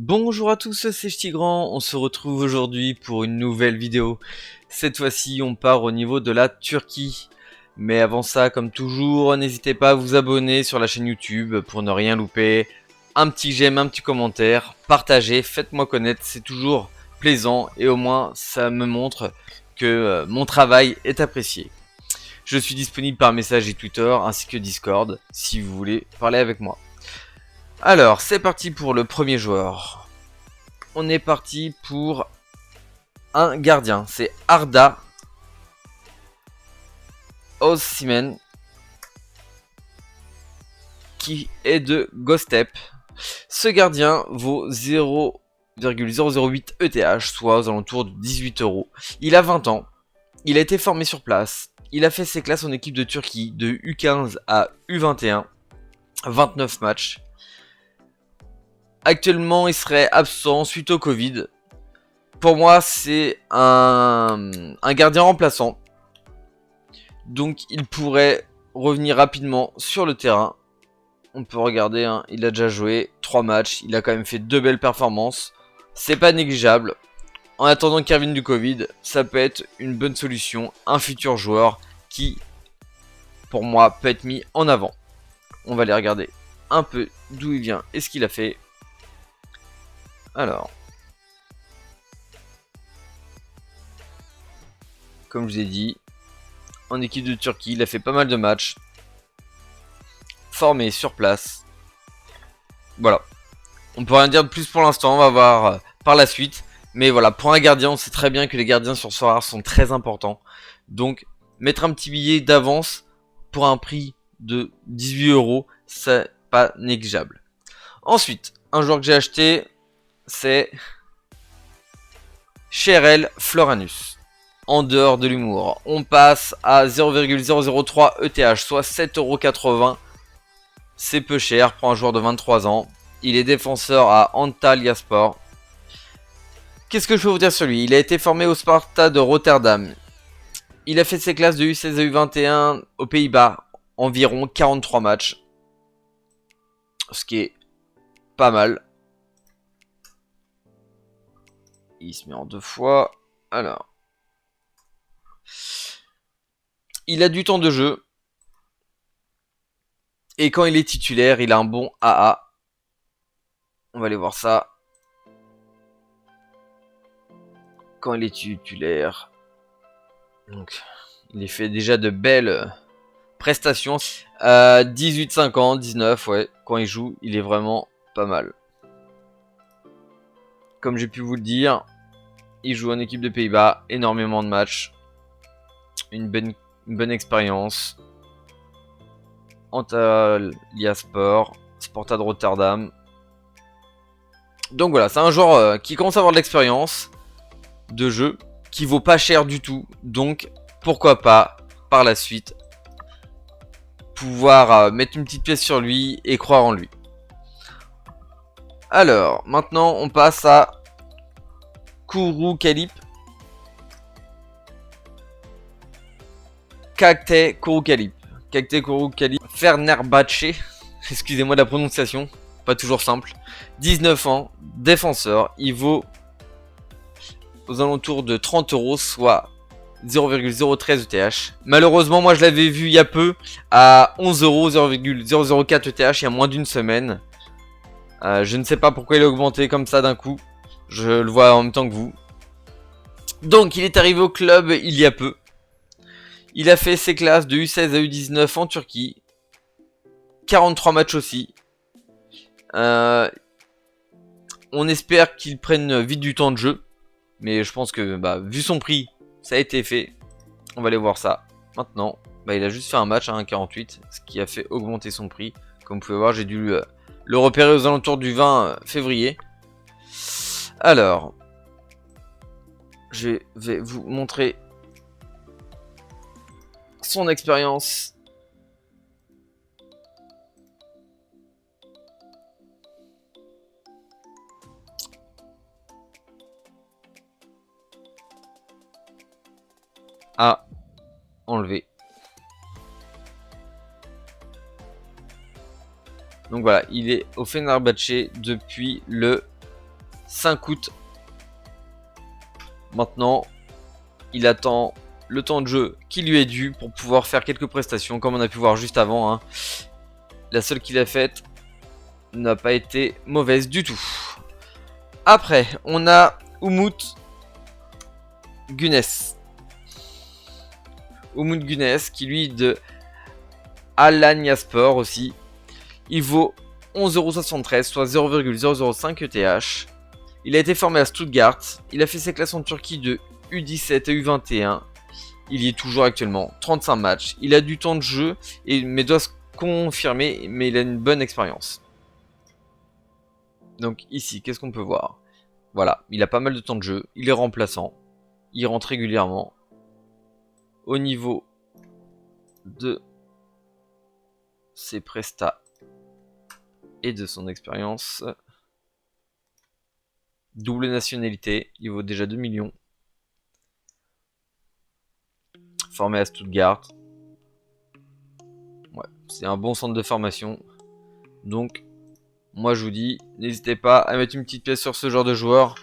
Bonjour à tous, c'est Ch'Tigran, on se retrouve aujourd'hui pour une nouvelle vidéo. Cette fois-ci, on part au niveau de la Turquie. Mais avant ça, comme toujours, n'hésitez pas à vous abonner sur la chaîne YouTube pour ne rien louper. Un petit j'aime, un petit commentaire, partagez, faites-moi connaître, c'est toujours plaisant et au moins ça me montre que mon travail est apprécié. Je suis disponible par message et Twitter ainsi que Discord si vous voulez parler avec moi. Alors, c'est parti pour le premier joueur. On est parti pour un gardien. C'est Arda Osimhen qui est de Gostep. Ce gardien vaut 0,008 ETH, soit aux alentours de 18 euros. Il a 20 ans. Il a été formé sur place. Il a fait ses classes en équipe de Turquie de U15 à U21. 29 matchs. Actuellement, il serait absent suite au Covid. Pour moi, c'est un gardien remplaçant. Donc, il pourrait revenir rapidement sur le terrain. On peut regarder, hein, il a déjà joué 3 matchs. Il a quand même fait 2 belles performances. C'est pas négligeable. En attendant qu'il revienne du Covid, ça peut être une bonne solution. Un futur joueur qui, pour moi, peut être mis en avant. On va aller regarder un peu d'où il vient et ce qu'il a fait. Alors, comme je vous ai dit, en équipe de Turquie, il a fait pas mal de matchs. Formé sur place. Voilà. On peut rien dire de plus pour l'instant, on va voir par la suite. Mais voilà, pour un gardien, on sait très bien que les gardiens sur Sorare sont très importants. Donc, mettre un petit billet d'avance pour un prix de 18 euros, c'est pas négligeable. Ensuite, un joueur que j'ai acheté, c'est Cherel Floranus. En dehors de l'humour, on passe à 0,003 ETH, soit 7,80 €. C'est peu cher pour un joueur de 23 ans. Il est défenseur à Antalyaspor. Qu'est-ce que je peux vous dire sur lui? Il a été formé au Sparta de Rotterdam. Il a fait ses classes de U16 à U21 aux Pays-Bas. Environ 43 matchs. Ce qui est pas mal. Il se met en 2 fois. Alors. Il a du temps de jeu. Et quand il est titulaire, il a un bon AA. On va aller voir ça. Quand il est titulaire. Donc, il fait déjà de belles prestations. 18, 5 ans, 19, ouais. Quand il joue, il est vraiment pas mal. Comme j'ai pu vous le dire, il joue en équipe de Pays-Bas. Énormément de matchs. Une bonne expérience. Antalyaspor, Sparta de Rotterdam. Donc voilà, c'est un joueur qui commence à avoir de l'expérience de jeu, qui vaut pas cher du tout. Donc pourquoi pas, par la suite, pouvoir mettre une petite pièce sur lui et croire en lui. Alors, maintenant on passe à Kouroukalip. Kakte Kouroukalip. Kakte Kouroukalip. Fenerbahçe. Excusez-moi de la prononciation. Pas toujours simple. 19 ans. Défenseur. Il vaut aux alentours de 30 euros, soit 0,013 ETH. Malheureusement, moi je l'avais vu il y a peu à 11 euros, 0,004 ETH il y a moins d'une semaine. Je ne sais pas pourquoi il a augmenté comme ça d'un coup. Je le vois en même temps que vous. Donc il est arrivé au club il y a peu. Il a fait ses classes de U16 à U19 en Turquie. 43 matchs aussi. On espère qu'il prenne vite du temps de jeu. Mais je pense que vu son prix, ça a été fait. On va aller voir ça. Maintenant, il a juste fait un match à 1,48, ce qui a fait augmenter son prix. Comme vous pouvez voir, j'ai dû le repérer aux alentours du 20 février. Alors, je vais vous montrer son expérience. À enlever. Donc voilà, il est au Fenerbahçe depuis le 5 août. Maintenant, il attend le temps de jeu qui lui est dû pour pouvoir faire quelques prestations, comme on a pu voir juste avant. Hein. La seule qu'il a faite n'a pas été mauvaise du tout. Après, on a Umut Gunes. Umut Gunes qui lui de Alanyaspor aussi. Il vaut 11,73€, soit 0,005 ETH. Il a été formé à Stuttgart. Il a fait ses classes en Turquie de U17 et U21. Il y est toujours actuellement. 35 matchs. Il a du temps de jeu, mais doit se confirmer, mais il a une bonne expérience. Donc ici, qu'est-ce qu'on peut voir? Voilà, il a pas mal de temps de jeu. Il est remplaçant. Il rentre régulièrement. Au niveau de ses prestats et de son expérience. Double nationalité, il vaut déjà 2 millions. Formé à Stuttgart. Ouais, c'est un bon centre de formation. Donc, moi je vous dis, n'hésitez pas à mettre une petite pièce sur ce genre de joueur.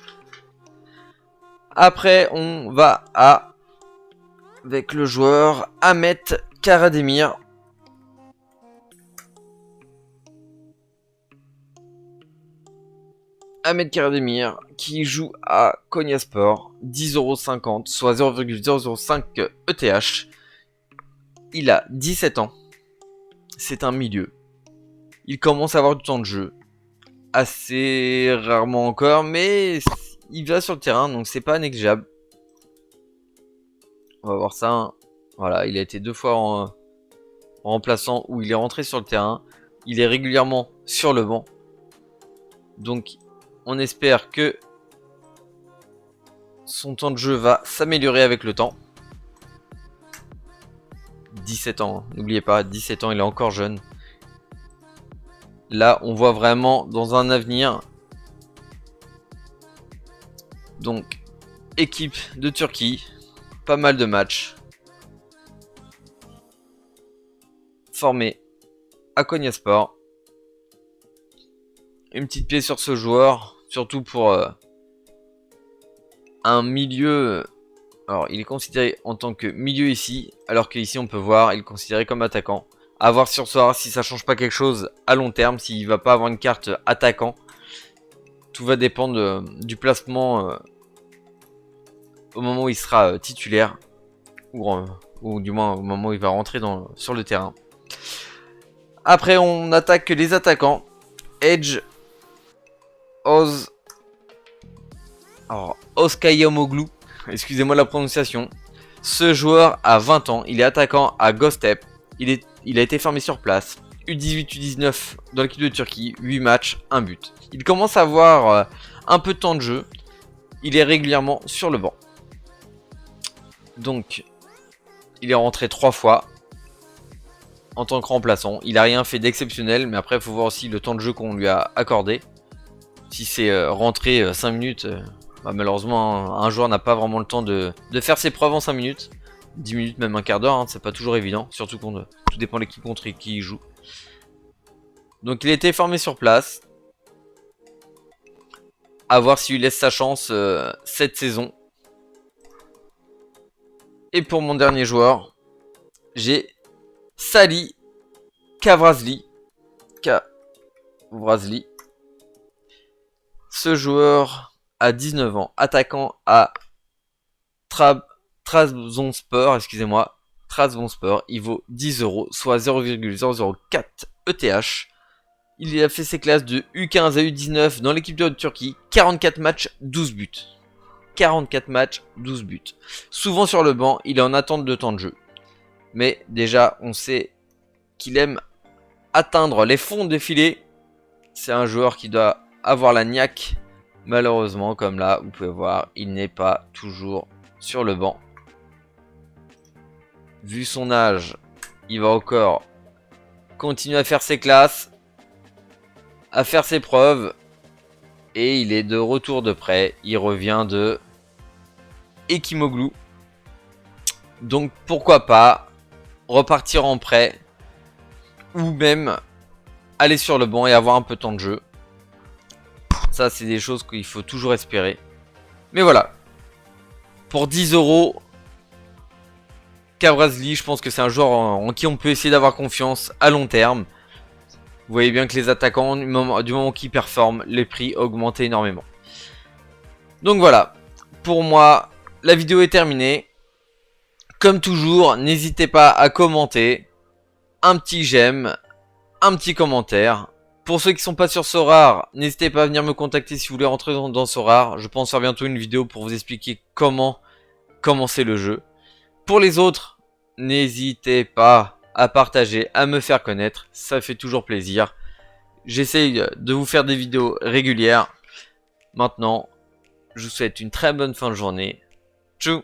Après, on va avec le joueur Ahmet Karademir. Ahmet Karademir qui joue à Konyaspor, 10,50€, soit 0,005 ETH. Il a 17 ans. C'est un milieu. Il commence à avoir du temps de jeu. Assez rarement encore, mais il va sur le terrain, donc c'est pas négligeable. On va voir ça. Voilà, il a été 2 fois en remplaçant où il est rentré sur le terrain. Il est régulièrement sur le banc. Donc, on espère que son temps de jeu va s'améliorer avec le temps. 17 ans, hein. N'oubliez pas, 17 ans, il est encore jeune. Là, on voit vraiment dans un avenir. Donc, équipe de Turquie, pas mal de matchs. Formé à Konyaspor. Une petite pièce sur ce joueur, surtout pour un milieu. Alors, il est considéré en tant que milieu ici, alors qu'ici on peut voir, il est considéré comme attaquant. A voir sur soir si ça change pas quelque chose à long terme, s'il va pas avoir une carte attaquant. Tout va dépendre du placement au moment où il sera titulaire, ou du moins au moment où il va rentrer sur le terrain. Après, on attaque les attaquants. Edge Oskayamoglu, excusez-moi la prononciation. Ce joueur a 20 ans, il est attaquant à Göztepe. Il a été formé sur place. U18, U19 dans l'équipe de Turquie, 8 matchs, 1 but. Il commence à avoir un peu de temps de jeu. Il est régulièrement sur le banc. Donc, il est rentré 3 fois en tant que remplaçant. Il n'a rien fait d'exceptionnel, mais après, il faut voir aussi le temps de jeu qu'on lui a accordé. Si c'est rentré 5 minutes, malheureusement, un joueur n'a pas vraiment le temps de faire ses preuves en 5 minutes. 10 minutes, même un quart d'heure, hein, c'est pas toujours évident. Surtout qu'on tout dépend de l'équipe contre qui il joue. Donc il a été formé sur place. À voir s'il laisse sa chance cette saison. Et pour mon dernier joueur, j'ai Salih Kavrazli. Ce joueur a 19 ans, attaquant à Trabzonspor, excusez-moi, Trabzonspor, il vaut 10€, soit 0,004 ETH. Il a fait ses classes de U15 à U19 dans l'équipe de Turquie, 44 matchs, 12 buts. 44 matchs, 12 buts. Souvent sur le banc, il est en attente de temps de jeu. Mais déjà, on sait qu'il aime atteindre les fonds de filet. C'est un joueur qui doit avoir la niaque. Malheureusement, comme là, vous pouvez voir, il n'est pas toujours sur le banc. Vu son âge, il va encore continuer à faire ses classes, à faire ses preuves. Et il est de retour de prêt. Il revient de Ekimoglu. Donc pourquoi pas repartir en prêt. Ou même aller sur le banc et avoir un peu de temps de jeu. Ça, c'est des choses qu'il faut toujours espérer. Mais voilà. Pour 10 euros, Cabrasli, je pense que c'est un joueur en qui on peut essayer d'avoir confiance à long terme. Vous voyez bien que les attaquants, du moment qu'ils performent, les prix augmentent énormément. Donc voilà. Pour moi, la vidéo est terminée. Comme toujours, n'hésitez pas à commenter. Un petit j'aime, un petit commentaire. Pour ceux qui sont pas sur Sorare, n'hésitez pas à venir me contacter si vous voulez rentrer dans Sorare. Je pense faire bientôt une vidéo pour vous expliquer comment commencer le jeu. Pour les autres, n'hésitez pas à partager, à me faire connaître. Ça fait toujours plaisir. J'essaye de vous faire des vidéos régulières. Maintenant, je vous souhaite une très bonne fin de journée. Tchou!